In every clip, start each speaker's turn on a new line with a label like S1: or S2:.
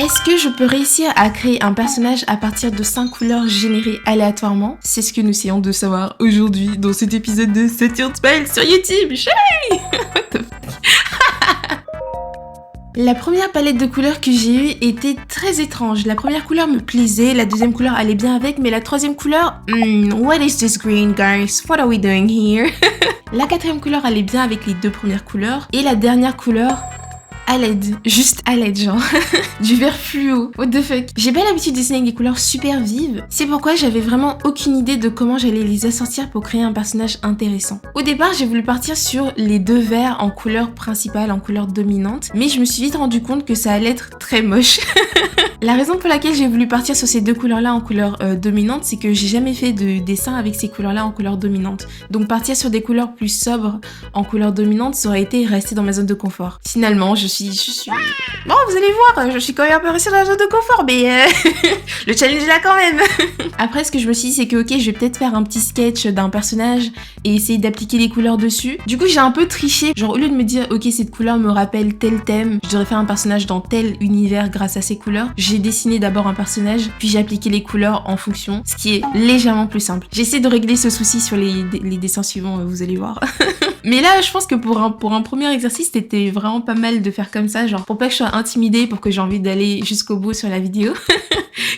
S1: Est-ce que je peux réussir à créer un personnage à partir de 5 couleurs générées aléatoirement? C'est ce que nous essayons de savoir aujourd'hui dans cet épisode de Saturn Smile sur YouTube. What the fuck? La première palette de couleurs que j'ai eue était très étrange. La première couleur me plaisait, la deuxième couleur allait bien avec, mais la troisième couleur... what is this green, guys? What are we doing here? La quatrième couleur allait bien avec les deux premières couleurs. Et la dernière couleur... à l'aide, juste à l'aide genre, du vert fluo, what the fuck. J'ai pas l'habitude de dessiner avec des couleurs super vives, c'est pourquoi j'avais vraiment aucune idée de comment j'allais les assortir pour créer un personnage intéressant. Au départ, j'ai voulu partir sur les deux verts en couleur principale, en couleur dominante, mais je me suis vite rendu compte que ça allait être très moche. La raison pour laquelle j'ai voulu partir sur ces deux couleurs-là en couleur dominante, c'est que j'ai jamais fait de dessin avec ces couleurs-là en couleur dominante. Donc partir sur des couleurs plus sobres en couleur dominante, ça aurait été rester dans ma zone de confort. Finalement, je suis... Bon, vous allez voir, je suis quand même un peu restée dans la zone de confort, mais le challenge est là quand même. Après, ce que je me suis dit, c'est que ok, je vais peut-être faire un petit sketch d'un personnage et essayer d'appliquer les couleurs dessus. Du coup, j'ai un peu triché. Genre, au lieu de me dire, ok, cette couleur me rappelle tel thème, je devrais faire un personnage dans tel univers grâce à ces couleurs. J'ai dessiné d'abord un personnage, puis j'ai appliqué les couleurs en fonction, ce qui est légèrement plus simple. J'essaie de régler ce souci sur les dessins suivants, vous allez voir. Mais là, je pense que pour un premier exercice, c'était vraiment pas mal de faire comme ça, genre pour pas que je sois intimidée, pour que j'ai envie d'aller jusqu'au bout sur la vidéo,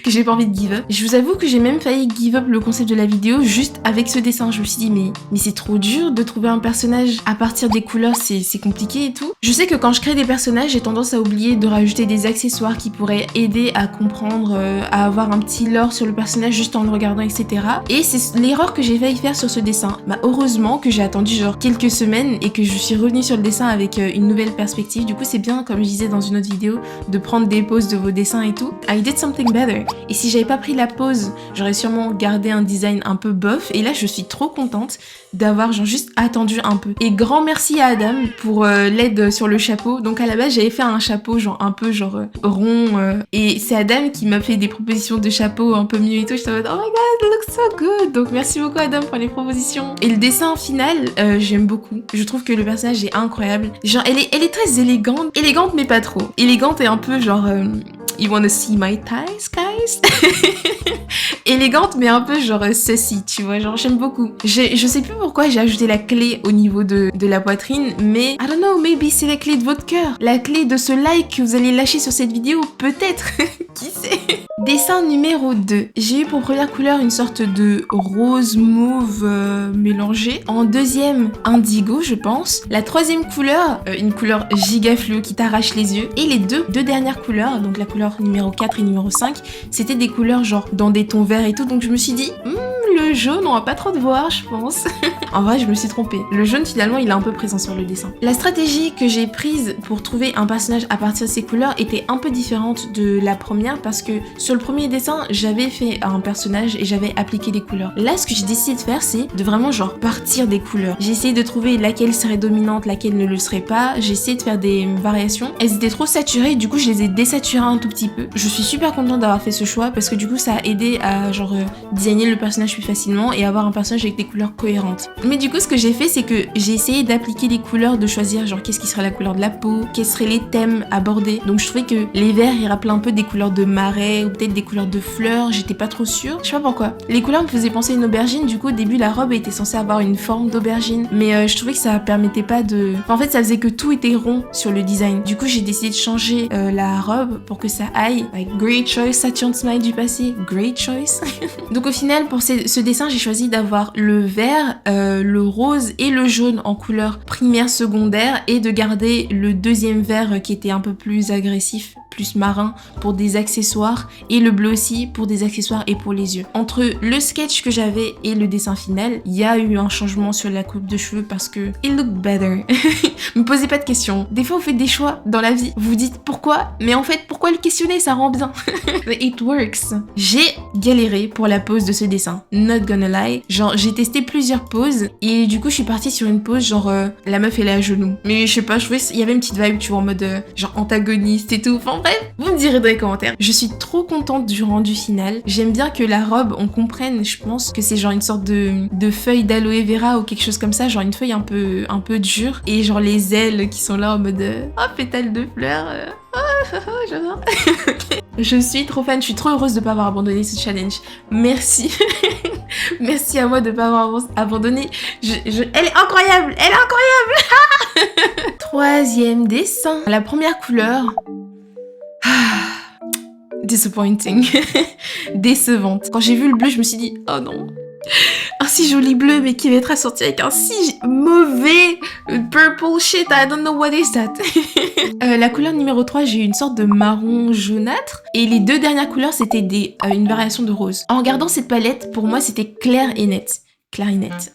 S1: que j'ai pas envie de give up. Je vous avoue que j'ai même failli give up le concept de la vidéo juste avec ce dessin. Je me suis dit mais c'est trop dur de trouver un personnage à partir des couleurs, c'est compliqué et tout. Je sais que quand je crée des personnages, j'ai tendance à oublier de rajouter des accessoires qui pourraient aider à comprendre, à avoir un petit lore sur le personnage juste en le regardant, etc. Et c'est l'erreur que j'ai failli faire sur ce dessin. Bah heureusement que j'ai attendu genre quelques semaines et que je suis revenue sur le dessin avec une nouvelle perspective. Du coup c'est bien, comme je disais dans une autre vidéo, de prendre des pauses de vos dessins et tout. I did something better. Et si j'avais pas pris la pause, j'aurais sûrement gardé un design un peu bof. Et là je suis trop contente d'avoir genre juste attendu un peu. Et grand merci à Adam pour l'aide sur le chapeau. Donc à la base j'avais fait un chapeau genre un peu genre rond et c'est Adam qui m'a fait des propositions de chapeau un peu mieux et tout. J'étais en mode oh my god, it looks so good. Donc merci beaucoup Adam pour les propositions. Et le dessin final, j'aime beaucoup. Je trouve que le personnage est incroyable. Genre elle est très élégante mais pas trop. Élégante et un peu genre you wanna see my thighs, guys? Élégante mais un peu genre ceci, tu vois, genre j'aime beaucoup. Je sais plus pourquoi j'ai ajouté la clé au niveau de la poitrine, mais I don't know, maybe c'est la clé de votre cœur, la clé de ce like que vous allez lâcher sur cette vidéo, peut-être. Qui sait? Dessin numéro 2. J'ai eu pour première couleur une sorte de rose mauve mélangé. En deuxième, indigo, je pense. La troisième couleur, une couleur giga fluo qui t'arrache les yeux. Et les deux dernières couleurs, donc la couleur numéro 4 et numéro 5, c'était des couleurs genre dans des tons verts et tout. Donc je me suis dit, le jaune, on va pas trop te voir, je pense. En vrai, je me suis trompée. Le jaune, finalement, il est un peu présent sur le dessin. La stratégie que j'ai prise pour trouver un personnage à partir de ces couleurs était un peu différente de la première parce que sur le premier dessin, j'avais fait un personnage et j'avais appliqué des couleurs. Là, ce que j'ai décidé de faire, c'est de vraiment genre partir des couleurs. J'ai essayé de trouver laquelle serait dominante, laquelle ne le serait pas. J'ai essayé de faire des variations. Elles étaient trop saturées, du coup, je les ai désaturées un tout petit peu. Je suis super contente d'avoir fait ce choix parce que du coup, ça a aidé à genre designer le personnage plus facilement et avoir un personnage avec des couleurs cohérentes. Mais du coup, ce que j'ai fait, c'est que j'ai essayé d'appliquer les couleurs, de choisir genre qu'est-ce qui serait la couleur de la peau, quels seraient les thèmes abordés. Donc je trouvais que les verts, ils rappelaient un peu des couleurs de marais ou peut-être des couleurs de fleurs, j'étais pas trop sûre. Je sais pas pourquoi. Les couleurs me faisaient penser à une aubergine, du coup au début la robe était censée avoir une forme d'aubergine, mais je trouvais que ça permettait pas de... Enfin, en fait ça faisait que tout était rond sur le design. Du coup j'ai décidé de changer la robe pour que ça aille. Like, great choice, Saturn Smile du passé, great choice. Donc au final pour ce dessin j'ai choisi d'avoir le vert, le rose et le jaune en couleur primaire, secondaire et de garder le deuxième vert qui était un peu plus agressif, plus marin pour des accessoires et le bleu aussi pour des accessoires et pour les yeux. Entre le sketch que j'avais et le dessin final, il y a eu un changement sur la coupe de cheveux parce que it look better. Me posez pas de questions. Des fois vous faites des choix dans la vie, vous vous dites pourquoi, mais en fait pourquoi le questionner, ça rend bien. It works. J'ai galéré pour la pose de ce dessin, not gonna lie. Genre j'ai testé plusieurs poses et du coup je suis partie sur une pose genre la meuf elle est à genoux. Mais je sais pas, je trouvais il y avait une petite vibe tu vois en mode genre antagoniste et tout. Enfin bref, vous me direz dans les commentaires. Je suis trop contente du rendu final. J'aime bien que la robe on comprenne, je pense que c'est genre une sorte de feuille d'aloe vera ou quelque chose comme ça, genre une feuille un peu dure et genre les ailes qui sont là en mode oh pétale de fleurs. J'adore. Je suis trop fan, je suis trop heureuse de pas avoir abandonné ce challenge. Merci. Merci à moi de pas avoir abandonné. Elle est incroyable, elle est incroyable. Troisième dessin. La première couleur. Disappointing. Décevante. Quand j'ai vu le bleu, je me suis dit, oh non. Un si joli bleu, mais qui va être assorti avec un si mauvais purple shit. I don't know what is that. La couleur numéro 3, j'ai eu une sorte de marron jaunâtre. Et les deux dernières couleurs, c'était une variation de rose. En regardant cette palette, pour moi, c'était clair et net. Clair et net.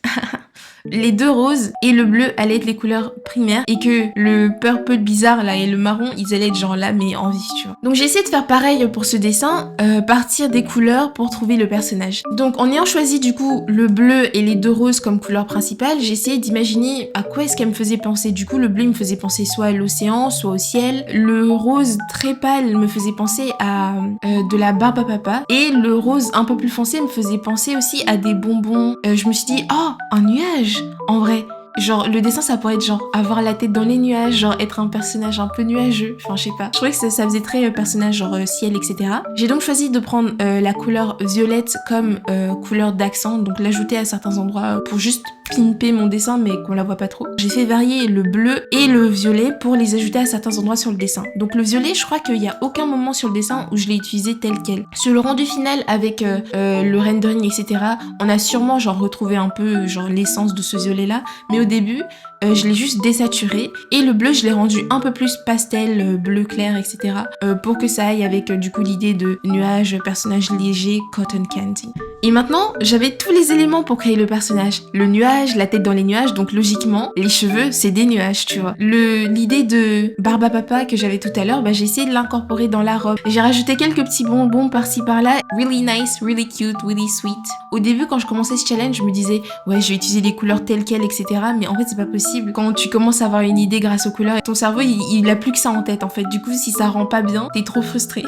S1: Les deux roses et le bleu allaient être les couleurs primaires et que le purple bizarre là et le marron ils allaient être genre là mais en vif, tu vois. Donc j'ai essayé de faire pareil pour ce dessin, partir des couleurs pour trouver le personnage. Donc en ayant choisi du coup le bleu et les deux roses comme couleur principale, j'ai essayé d'imaginer à quoi est-ce qu'elle me faisait penser. Du coup le bleu me faisait penser soit à l'océan, soit au ciel. Le rose très pâle me faisait penser à de la barbe à papa et le rose un peu plus foncé me faisait penser aussi à des bonbons. Je me suis dit oh un nuage. En vrai, genre le dessin ça pourrait être genre avoir la tête dans les nuages, genre être un personnage un peu nuageux, enfin je sais pas. Je trouvais que ça faisait très personnage genre ciel etc. J'ai donc choisi de prendre la couleur violette comme couleur d'accent, donc l'ajouter à certains endroits pour juste pimper mon dessin mais qu'on la voit pas trop. J'ai fait varier le bleu et le violet pour les ajouter à certains endroits sur le dessin. Donc le violet, je crois qu'il y a aucun moment sur le dessin où je l'ai utilisé tel quel. Sur le rendu final avec le rendering etc, on a sûrement genre retrouvé un peu genre l'essence de ce violet là, mais au début je l'ai juste désaturé et le bleu je l'ai rendu un peu plus pastel, bleu clair etc pour que ça aille avec du coup l'idée de nuage, personnage léger, cotton candy. Et maintenant j'avais tous les éléments pour créer le personnage. Le nuage, la tête dans les nuages, donc logiquement les cheveux c'est des nuages tu vois. L'idée de barbe à papa que j'avais tout à l'heure, j'ai essayé de l'incorporer dans la robe. J'ai rajouté quelques petits bonbons par-ci par-là. Really nice, really cute, really sweet. Au début quand je commençais ce challenge je me disais ouais je vais utiliser les couleurs telles quelles etc, mais en fait c'est pas possible. Quand tu commences à avoir une idée grâce aux couleurs, ton cerveau il a plus que ça en tête en fait. Du coup si ça rend pas bien, t'es trop frustré.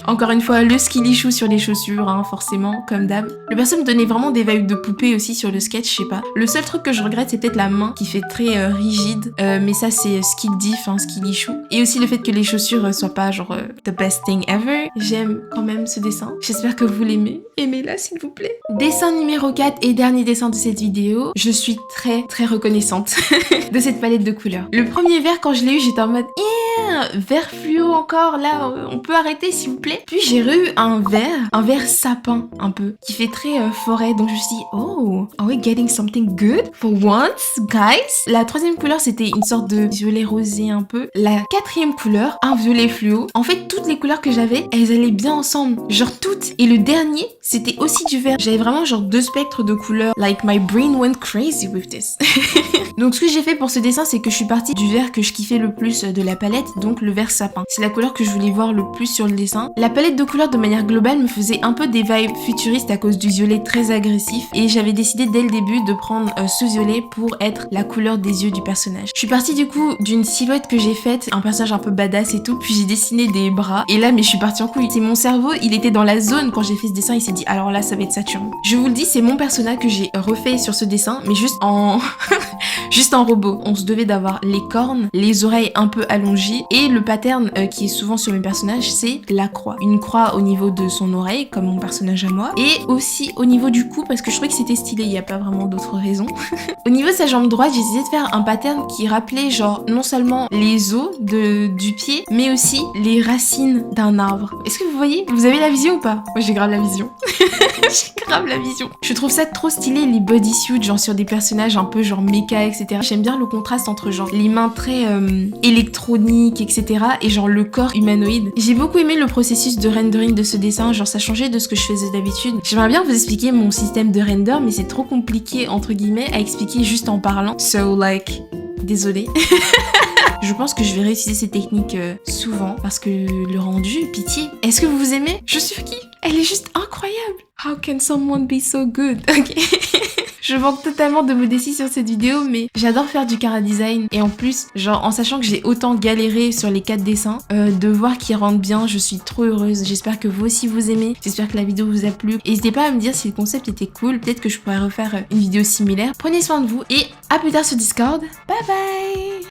S1: Encore une fois le skilly shoe sur les chaussures hein, forcément comme d'hab. Le perso me donnait vraiment des vibes de poupée aussi sur le sketch, je sais pas. Le seul truc que je regrette c'est peut-être la main qui fait très rigide, mais ça c'est skill diff, hein, skilly shoe. Et aussi le fait que les chaussures soient pas genre the best thing ever. J'aime quand même ce dessin. J'espère que vous l'aimez. Aimez-la s'il vous plaît. Dessin numéro 4 et dernier dessin de cette vidéo. Je suis très reconnaissante de cette palette de couleurs. Le premier vert quand je l'ai eu j'étais en mode vert fluo encore là, on peut arrêter s'il vous plaît. Puis j'ai eu un vert sapin un peu qui fait très forêt, donc je me suis dit oh are we getting something good for once guys. La troisième couleur c'était une sorte de violet rosé un peu. La quatrième couleur un violet fluo. En fait toutes les couleurs que j'avais elles allaient bien ensemble, genre toutes. Et le dernier c'était aussi du vert. J'avais vraiment genre deux spectres de couleurs, like my brain went crazy with this. Donc ce que j'ai fait pour ce dessin c'est que je suis partie du vert que je kiffais le plus de la palette, donc le vert sapin. C'est la couleur que je voulais voir le plus sur le dessin. La palette de couleurs de manière globale me faisait un peu des vibes futuristes à cause du violet très agressif et j'avais décidé dès le début de prendre ce violet pour être la couleur des yeux du personnage. Je suis partie du coup d'une silhouette que j'ai faite, un personnage un peu badass et tout, puis j'ai dessiné des bras et là mais je suis partie en couille. C'est mon cerveau, il était dans la zone quand j'ai fait ce dessin, il s'est dit alors là ça va être Saturne. Je vous le dis, c'est mon personnage que j'ai refait sur ce dessin mais juste en juste en robot. On se devait d'avoir les cornes, les oreilles un peu allongées et le pattern qui est souvent sur mes personnages c'est la croix. Une croix au niveau de son oreille comme mon personnage à moi et aussi au niveau du cou parce que je trouvais que c'était stylé, il n'y a pas vraiment d'autres raisons. Au niveau de sa jambe droite j'ai essayé de faire un pattern qui rappelait genre non seulement les os du pied mais aussi les racines d'un arbre. Est-ce que vous voyez? Vous avez la vision ou pas? Moi j'ai grave la vision. J'ai grave la vision. Je trouve ça trop stylé les bodysuits genre sur des personnages un peu genre méca etc. J'aime bien le contraste entre genre les mains très électroniques etc. et genre le corps humanoïde. J'ai beaucoup aimé le processus de rendering de ce dessin, genre ça changeait de ce que je faisais d'habitude. J'aimerais bien vous expliquer mon système de render mais c'est trop compliqué entre guillemets à expliquer juste en parlant. So like, désolée. Je pense que je vais réutiliser ces techniques souvent parce que le rendu, pitié. Est-ce que vous aimez? Je surkiffe. Elle est juste incroyable. How can someone be so good? Ok. Je manque totalement de modestie sur cette vidéo, mais j'adore faire du chara design. Et en plus, genre en sachant que j'ai autant galéré sur les 4 dessins, de voir qu'ils rendent bien, je suis trop heureuse. J'espère que vous aussi vous aimez. J'espère que la vidéo vous a plu. N'hésitez pas à me dire si le concept était cool. Peut-être que je pourrais refaire une vidéo similaire. Prenez soin de vous et à plus tard sur Discord. Bye bye!